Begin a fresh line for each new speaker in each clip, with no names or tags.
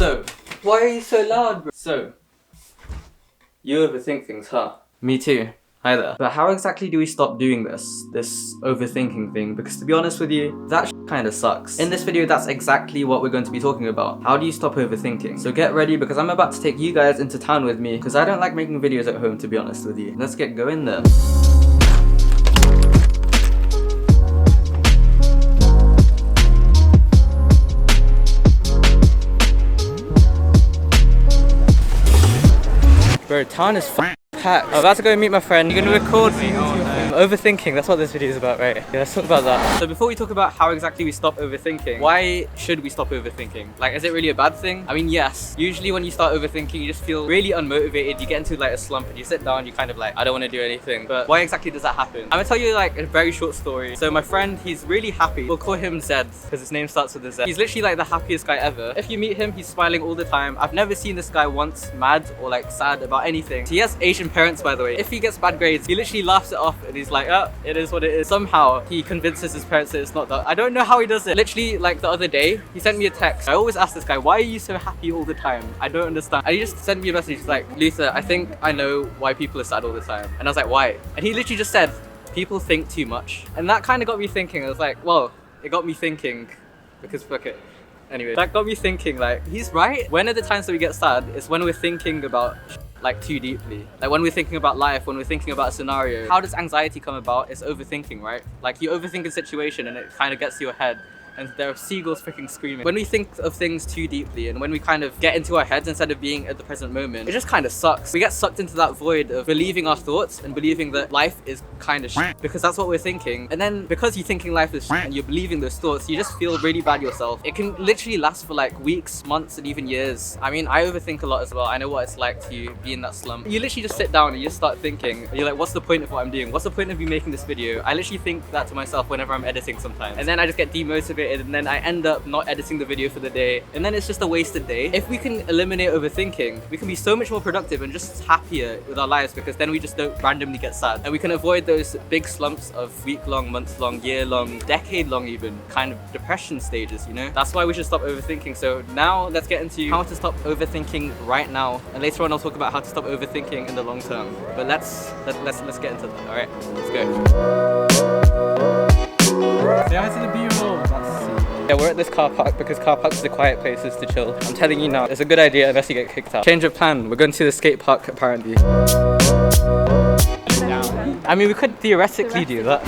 So, why are you so loud, bro? So, you overthink things, huh? Me too. Hi there. But how exactly do we stop doing this overthinking thing? Because to be honest with you, that kinda sucks. In this video, that's exactly what we're going to be talking about. How do you stop overthinking? So get ready because I'm about to take you guys into town with me because I don't like making videos at home, to be honest with you. Let's get going then. Bro, town is packed. I'm about to go meet my friend. You're gonna record me? Oh, no. Overthinking, that's what this video is about, right? Yeah, let's talk about that. So before we talk about how exactly we stop overthinking, why should we stop overthinking? Like, is it really a bad thing? I mean, yes. Usually when you start overthinking, you just feel really unmotivated. You get into like a slump and you sit down, you kind of like, I don't want to do anything. But why exactly does that happen? I'm gonna tell you like a very short story. So my friend, he's really happy. We'll call him Zed because his name starts with a Z. He's literally like the happiest guy ever. If you meet him, he's smiling all the time. I've never seen this guy once mad or like sad about anything. He has Asian parents, by the way. If he gets bad grades, he literally laughs it off and he's like, oh, it is what it is. Somehow he convinces his parents that it's not that. I don't know how he does it. Literally like the other day, he sent me a text. I always ask this guy, why are you so happy all the time? I don't understand. And he just sent me a message like, Luther, I think I know why people are sad all the time. And I was like, why? And he literally just said, people think too much. And that kind of got me thinking. I was like, well, it got me thinking because fuck it. Anyway, that got me thinking like, he's right. When are the times that we get sad? It's when we're thinking about like too deeply. Like when we're thinking about life, when we're thinking about a scenario. How does anxiety come about? It's overthinking, right? Like you overthink a situation and it kind of gets to your head and there are seagulls freaking screaming. When we think of things too deeply and when we kind of get into our heads instead of being at the present moment, it just kind of sucks. We get sucked into that void of believing our thoughts and believing that life is kind of shit because that's what we're thinking. And then because you're thinking life is shit and you're believing those thoughts, you just feel really bad yourself. It can literally last for like weeks, months, and even years. I mean, I overthink a lot as well. I know what it's like to be in that slump. You literally just sit down and you just start thinking. You're like, what's the point of what I'm doing? What's the point of me making this video? I literally think that to myself whenever I'm editing sometimes. And then I just get demotivated and then I end up not editing the video for the day. And then it's just a wasted day. If we can eliminate overthinking, we can be so much more productive and just happier with our lives because then we just don't randomly get sad. And we can avoid those big slumps of week-long, month-long, year-long, decade-long even, kind of depression stages, you know? That's why we should stop overthinking. So now let's get into how to stop overthinking right now. And later on I'll talk about how to stop overthinking in the long term. But let's get into that, all right? Let's go. Say hi to the B-roll. Yeah, we're at this car park because car parks are the quiet places to chill. I'm telling you now, it's a good idea unless you get kicked out. Change of plan, we're going to the skate park apparently. I mean, we could theoretically do that.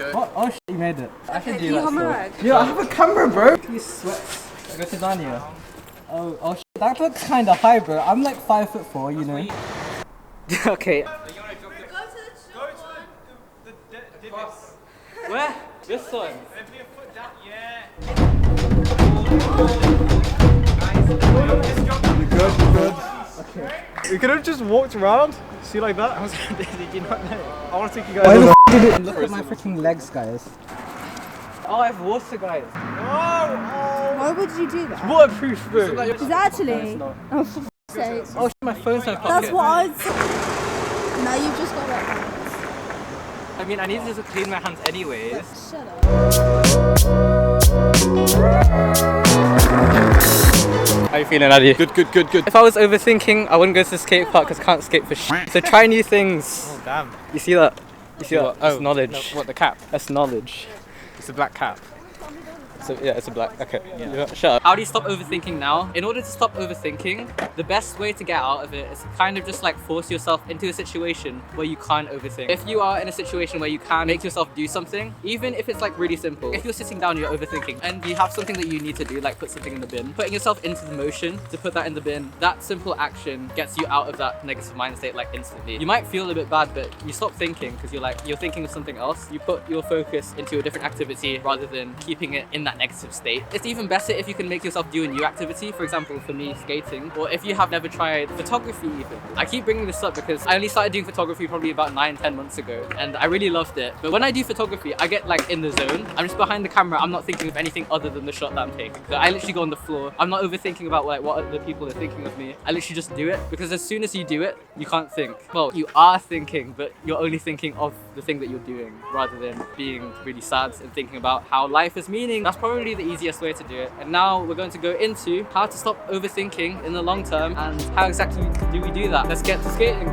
Okay. Oh shit, you made it. I can do that still. Yo, I have a camera, bro. Please sweat. I go to Dania. Oh shit, that looks kinda high, bro. I'm like 5'4", you know. Okay. Where? This one.
Good. Okay. We could have just walked around. See like that? Did you not know? I want to take you guys.
Why the did it? Look at my freaking legs, guys. Oh, I have water, guys.
Oh.
Why would you do that?
Waterproof, bro.
Is that actually? Oh, for f***'s sake.
Oh, shit, my phone's in my pocket.
That's what I'd say. Now you've just got wet hands.
I mean, I need to clean my hands anyways.
Shut up.
How you feeling, Addy?
Good.
If I was overthinking, I wouldn't go to the skate park because I can't skate for shit. So try new things.
Oh, damn.
You see that? You see that? That's
Oh,
knowledge.
No, what, the cap?
That's knowledge.
It's a black cap.
So yeah, it's a black. Okay. Yeah. Shut up. How do you stop overthinking now? In order to stop overthinking, the best way to get out of it is to kind of just like force yourself into a situation where you can't overthink. If you are in a situation where you can make yourself do something, even if it's like really simple, if you're sitting down, you're overthinking, and you have something that you need to do, like put something in the bin, putting yourself into the motion to put that in the bin, that simple action gets you out of that negative mind state like instantly. You might feel a bit bad, but you stop thinking because you're thinking of something else. You put your focus into a different activity rather than keeping it in that negative state. It's even better if you can make yourself do a new activity. For example, for me, skating, or if you have never tried photography even. I keep bringing this up because I only started doing photography probably about 9-10 months ago and I really loved it. But when I do photography, I get like in the zone. I'm just behind the camera. I'm not thinking of anything other than the shot that I'm taking. So I literally go on the floor. I'm not overthinking about like what other people are thinking of me. I literally just do it because as soon as you do it, you can't think. Well, you are thinking, but you're only thinking of the thing that you're doing rather than being really sad and thinking about how life has meaning. That's probably the easiest way to do it. And now we're going to go into how to stop overthinking in the long term and how exactly do we do that. Let's get to skating.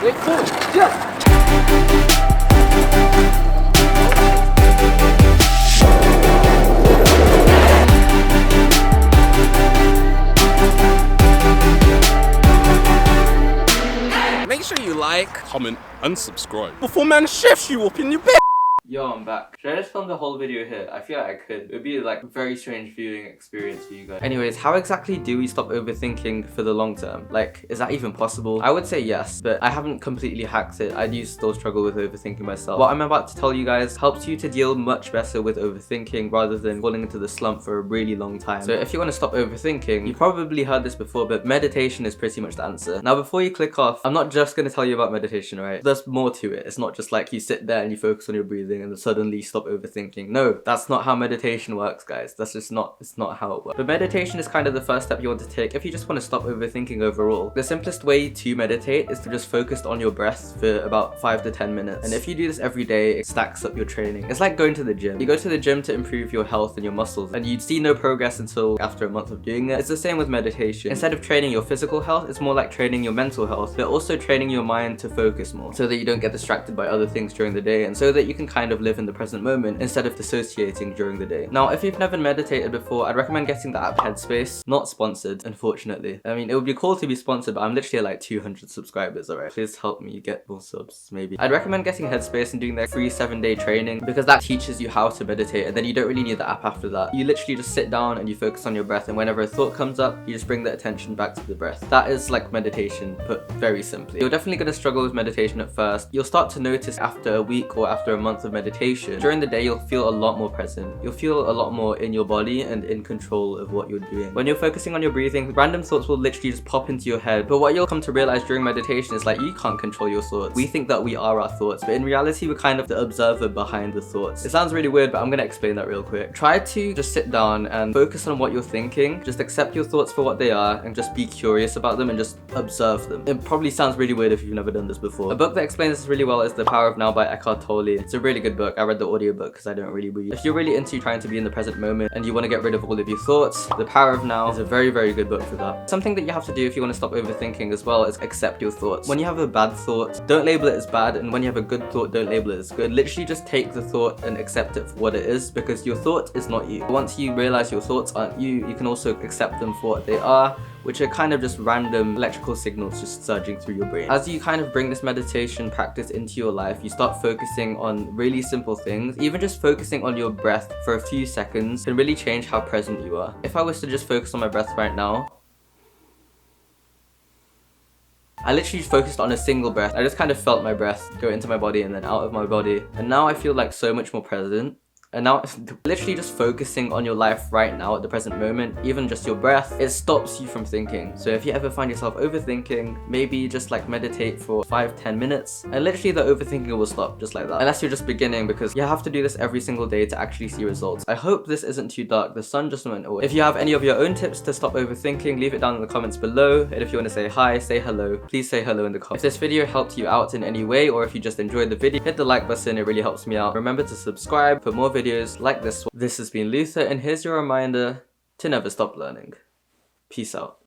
Wait, forward. Yeah.
Make sure you like, comment, and subscribe before man shifts you up in your bed.
Yo, I'm back. Should I just film the whole video here? I feel like I could. It would be like a very strange viewing experience for you guys. Anyways, how exactly do we stop overthinking for the long term? Like, is that even possible? I would say yes, but I haven't completely hacked it. I do still struggle with overthinking myself. What I'm about to tell you guys helps you to deal much better with overthinking rather than falling into the slump for a really long time. So if you want to stop overthinking, you probably heard this before, but meditation is pretty much the answer. Now, before you click off, I'm not just going to tell you about meditation, right? There's more to it. It's not just like you sit there and you focus on your breathing and then suddenly stop overthinking. No, that's not how meditation works, guys. That's just not, it's not how it works. But meditation is kind of the first step you want to take if you just want to stop overthinking overall. The simplest way to meditate is to just focus on your breath for about 5 to 10 minutes. And if you do this every day, it stacks up your training. It's like going to the gym. You go to the gym to improve your health and your muscles, and you'd see no progress until after a month of doing it. It's the same with meditation. Instead of training your physical health, it's more like training your mental health, but also training your mind to focus more so that you don't get distracted by other things during the day and so that you can kind of live in the present moment instead of dissociating during the day. Now, if you've never meditated before, I'd recommend getting the app Headspace. Not sponsored, unfortunately. I mean, it would be cool to be sponsored, but I'm literally at like 200 subscribers, alright? Please help me get more subs, maybe. I'd recommend getting Headspace and doing their free 7-day training because that teaches you how to meditate, and then you don't really need the app after that. You literally just sit down and you focus on your breath, and whenever a thought comes up, you just bring the attention back to the breath. That is like meditation, put very simply. You're definitely going to struggle with meditation at first. You'll start to notice after a week or after a month of meditation, during the day you'll feel a lot more present. You'll feel a lot more in your body and in control of what you're doing. When you're focusing on your breathing, random thoughts will literally just pop into your head. But what you'll come to realize during meditation is like you can't control your thoughts. We think that we are our thoughts, but in reality we're kind of the observer behind the thoughts. It sounds really weird, but I'm gonna explain that real quick. Try to just sit down and focus on what you're thinking. Just accept your thoughts for what they are and just be curious about them and just observe them. It probably sounds really weird if you've never done this before. A book that explains this really well is The Power of Now by Eckhart Tolle. It's a really good book. I read the audiobook because I don't really read. If you're really into trying to be in the present moment and you want to get rid of all of your thoughts, The Power of Now is a very, very good book for that. Something that you have to do if you want to stop overthinking as well is accept your thoughts. When you have a bad thought, don't label it as bad, and when you have a good thought, don't label it as good. Literally just take the thought and accept it for what it is, because your thought is not you. Once you realize your thoughts aren't you, you can also accept them for what they are, which are kind of just random electrical signals just surging through your brain. As you kind of bring this meditation practice into your life, you start focusing on really simple things. Even just focusing on your breath for a few seconds can really change how present you are. If I was to just focus on my breath right now, I literally just focused on a single breath. I just kind of felt my breath go into my body and then out of my body. And now I feel like so much more present. And now, literally just focusing on your life right now at the present moment, even just your breath, it stops you from thinking. So if you ever find yourself overthinking, maybe just like meditate for 5-10 minutes, and literally the overthinking will stop just like that. Unless you're just beginning, because you have to do this every single day to actually see results. I hope this isn't too dark. The sun just went away. If you have any of your own tips to stop overthinking, leave it down in the comments below. And if you want to say hi, say hello, please say hello in the comments. If this video helped you out in any way, or if you just enjoyed the video, hit the like button, it really helps me out. Remember to subscribe for more videos like this one. This has been Luther, and here's your reminder to never stop learning. Peace out.